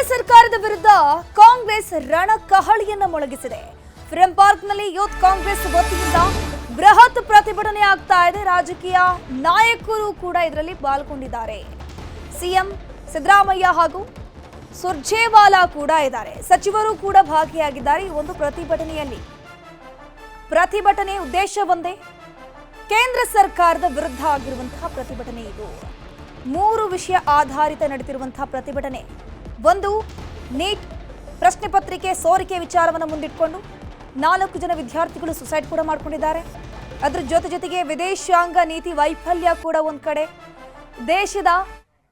ಸರ್ಕಾರದ ವಿರುದ್ಧ ಕಾಂಗ್ರೆಸ್ ರಣಕಹಳಿಯನ್ನು ಮೊಳಗಿಸಿದೆ. ಫ್ರೀಡಂ ಪಾರ್ಕ್ನಲ್ಲಿ ಯೂತ್ ಕಾಂಗ್ರೆಸ್ ವತಿಯಿಂದ ಬೃಹತ್ ಪ್ರತಿಭಟನೆ ಆಗ್ತಾ ಇದೆ. ರಾಜಕೀಯ ನಾಯಕರು ಕೂಡ ಇದರಲ್ಲಿ ಪಾಲ್ಗೊಂಡಿದ್ದಾರೆ. ಸಿಎಂ ಸಿದ್ದರಾಮಯ್ಯ ಹಾಗೂ ಸುರ್ಜೇವಾಲಾ ಕೂಡ ಇದ್ದಾರೆ. ಸಚಿವರು ಕೂಡ ಭಾಗಿಯಾಗಿದ್ದಾರೆ ಈ ಒಂದು ಪ್ರತಿಭಟನೆಯಲ್ಲಿ. ಪ್ರತಿಭಟನೆ ಉದ್ದೇಶ ಒಂದೇ, ಕೇಂದ್ರ ಸರ್ಕಾರದ ವಿರುದ್ಧ ಆಗಿರುವಂತಹ ಪ್ರತಿಭಟನೆ ಇದು. 3 ವಿಷಯ ಆಧಾರಿತ ನಡೆದಿರುವಂತಹ ಪ್ರತಿಭಟನೆ. ಒಂದು, ನೀಟ್ ಪ್ರಶ್ನೆ ಪತ್ರಿಕೆ ಸೋರಿಕೆ ವಿಚಾರವನ್ನು ಮುಂದಿಟ್ಕೊಂಡು 4 ಜನ ವಿದ್ಯಾರ್ಥಿಗಳು ಸುಸೈಡ್ ಕೂಡ ಮಾಡಿಕೊಂಡಿದ್ದಾರೆ. ಅದರ ಜೊತೆಗೆ ವಿದೇಶಾಂಗ ನೀತಿ ವೈಫಲ್ಯ ಕೂಡ ಒಂದ್ ಕಡೆ, ದೇಶದ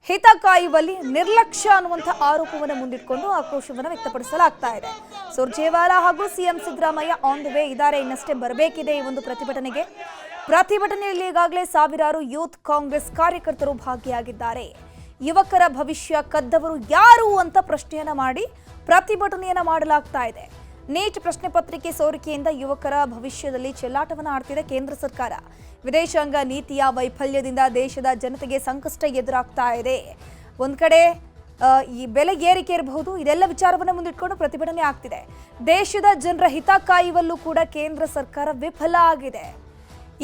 ಹಿತ ಕಾಯುವಲ್ಲಿ ನಿರ್ಲಕ್ಷ್ಯ ಅನ್ನುವಂಥ ಆರೋಪವನ್ನು ಮುಂದಿಟ್ಕೊಂಡು ಆಕ್ರೋಶವನ್ನು ವ್ಯಕ್ತಪಡಿಸಲಾಗ್ತಾ ಇದೆ. ಸುರ್ಜೇವಾಲಾ ಹಾಗೂ CM Siddaramaiah on the way ಇದ್ದಾರೆ, ಇನ್ನಷ್ಟೇ ಬರಬೇಕಿದೆ ಈ ಒಂದು ಪ್ರತಿಭಟನೆಗೆ. ಪ್ರತಿಭಟನೆಯಲ್ಲಿ ಈಗಾಗಲೇ ಸಾವಿರಾರು ಯೂತ್ ಕಾಂಗ್ರೆಸ್ ಕಾರ್ಯಕರ್ತರು ಭಾಗಿಯಾಗಿದ್ದಾರೆ. ಯುವಕರ ಭವಿಷ್ಯ ಕದ್ದವರು ಯಾರು ಅಂತ ಪ್ರಶ್ನೆಯನ್ನ ಮಾಡಿ ಪ್ರತಿಭಟನೆಯನ್ನ ಮಾಡಲಾಗ್ತಾ ಇದೆ. ನೀಟ್ ಪ್ರಶ್ನೆ ಪತ್ರಿಕೆ ಸೋರಿಕೆಯಿಂದ ಯುವಕರ ಭವಿಷ್ಯದಲ್ಲಿ ಚೆಲ್ಲಾಟವನ್ನು ಆಡ್ತಿದೆ ಕೇಂದ್ರ ಸರ್ಕಾರ. ವಿದೇಶಾಂಗ ನೀತಿಯ ವೈಫಲ್ಯದಿಂದ ದೇಶದ ಜನತೆಗೆ ಸಂಕಷ್ಟ ಎದುರಾಗ್ತಾ ಇದೆ. ಒಂದ್ ಕಡೆ ಈ ಬೆಲೆ ಏರಿಕೆ ಇರಬಹುದು, ಇದೆಲ್ಲ ವಿಚಾರವನ್ನು ಮುಂದಿಟ್ಕೊಂಡು ಪ್ರತಿಭಟನೆ ಆಗ್ತಿದೆ. ದೇಶದ ಜನರ ಹಿತ ಕಾಯುವಲ್ಲೂ ಕೂಡ ಕೇಂದ್ರ ಸರ್ಕಾರ ವಿಫಲ ಆಗಿದೆ.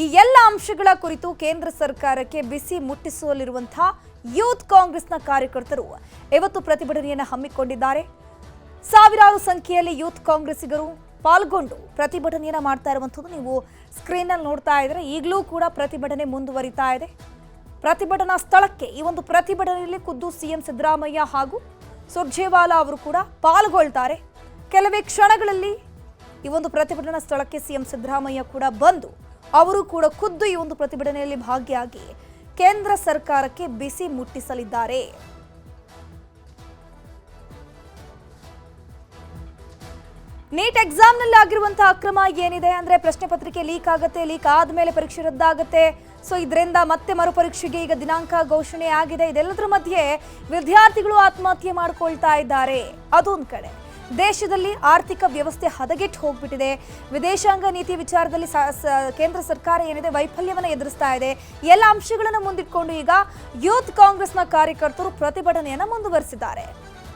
ಈ ಎಲ್ಲ ಅಂಶಗಳ ಕುರಿತು ಕೇಂದ್ರ ಸರ್ಕಾರಕ್ಕೆ ಬಿಸಿ ಮುಟ್ಟಿಸುವಲ್ಲಿರುವಂತಹ ಯೂತ್ ಕಾಂಗ್ರೆಸ್ನ ಕಾರ್ಯಕರ್ತರು ಇವತ್ತು ಪ್ರತಿಭಟನೆಯನ್ನು ಹಮ್ಮಿಕೊಂಡಿದ್ದಾರೆ. ಸಾವಿರಾರು ಸಂಖ್ಯೆಯಲ್ಲಿ ಯೂತ್ ಕಾಂಗ್ರೆಸ್ಸಿಗರು ಪಾಲ್ಗೊಂಡು ಪ್ರತಿಭಟನೆಯನ್ನು ಮಾಡ್ತಾ ಇರುವಂಥದ್ದು ನೀವು ಸ್ಕ್ರೀನ್ನಲ್ಲಿ ನೋಡ್ತಾ ಇದ್ರೆ. ಈಗಲೂ ಕೂಡ ಪ್ರತಿಭಟನೆ ಮುಂದುವರಿತಾ ಇದೆ. ಪ್ರತಿಭಟನಾ ಸ್ಥಳಕ್ಕೆ ಈ ಒಂದು ಪ್ರತಿಭಟನೆಯಲ್ಲಿ ಖುದ್ದು ಸಿಎಂ ಸಿದ್ದರಾಮಯ್ಯ ಹಾಗೂ ಸುರ್ಜೇವಾಲಾ ಅವರು ಕೂಡ ಪಾಲ್ಗೊಳ್ತಾರೆ. ಕೆಲವೇ ಕ್ಷಣಗಳಲ್ಲಿ ಈ ಒಂದು ಪ್ರತಿಭಟನಾ ಸ್ಥಳಕ್ಕೆ ಸಿಎಂ ಸಿದ್ದರಾಮಯ್ಯ ಕೂಡ ಬಂದು ಅವರು ಕೂಡ ಖುದ್ದು ಈ ಒಂದು ಪ್ರತಿಭಟನೆಯಲ್ಲಿ ಭಾಗಿಯಾಗಿ ಕೇಂದ್ರ ಸರ್ಕಾರಕ್ಕೆ ಬಿಸಿ ಮುಟ್ಟಿಸಲಿದ್ದಾರೆ. ನೀಟ್ ಎಕ್ಸಾಮ್ನಲ್ಲಿ ಆಗಿರುವಂತಹ ಅಕ್ರಮ ಏನಿದೆ ಅಂದ್ರೆ, ಪ್ರಶ್ನೆ ಪತ್ರಿಕೆ ಲೀಕ್ ಆಗುತ್ತೆ, ಲೀಕ್ ಆದ್ಮೇಲೆ ಪರೀಕ್ಷೆ ರದ್ದಾಗುತ್ತೆ. ಸೊ ಇದರಿಂದ ಮತ್ತೆ ಮರುಪರೀಕ್ಷೆಗೆ ಈಗ ದಿನಾಂಕ ಘೋಷಣೆ ಆಗಿದೆ. ಇದೆಲ್ಲದರ ಮಧ್ಯೆ ವಿದ್ಯಾರ್ಥಿಗಳು ಆತ್ಮಹತ್ಯೆ ಮಾಡ್ಕೊಳ್ತಾ ಇದ್ದಾರೆ. ಅದೊಂದು ಕಡೆ ದೇಶದಲ್ಲಿ ಆರ್ಥಿಕ ವ್ಯವಸ್ಥೆ ಹದಗೆಟ್ಟು ಹೋಗ್ಬಿಟ್ಟಿದೆ. ವಿದೇಶಾಂಗ ನೀತಿ ವಿಚಾರದಲ್ಲಿ ಕೇಂದ್ರ ಸರ್ಕಾರ ಏನಿದೆ ವೈಫಲ್ಯವನ್ನು ಎದುರಿಸ್ತಾ ಇದೆ. ಎಲ್ಲ ಅಂಶಗಳನ್ನು ಮುಂದಿಟ್ಕೊಂಡು ಈಗ ಯೂತ್ ಕಾಂಗ್ರೆಸ್ನ ಕಾರ್ಯಕರ್ತರು ಪ್ರತಿಭಟನೆಯನ್ನು ಮುಂದುವರಿಸಿದ್ದಾರೆ.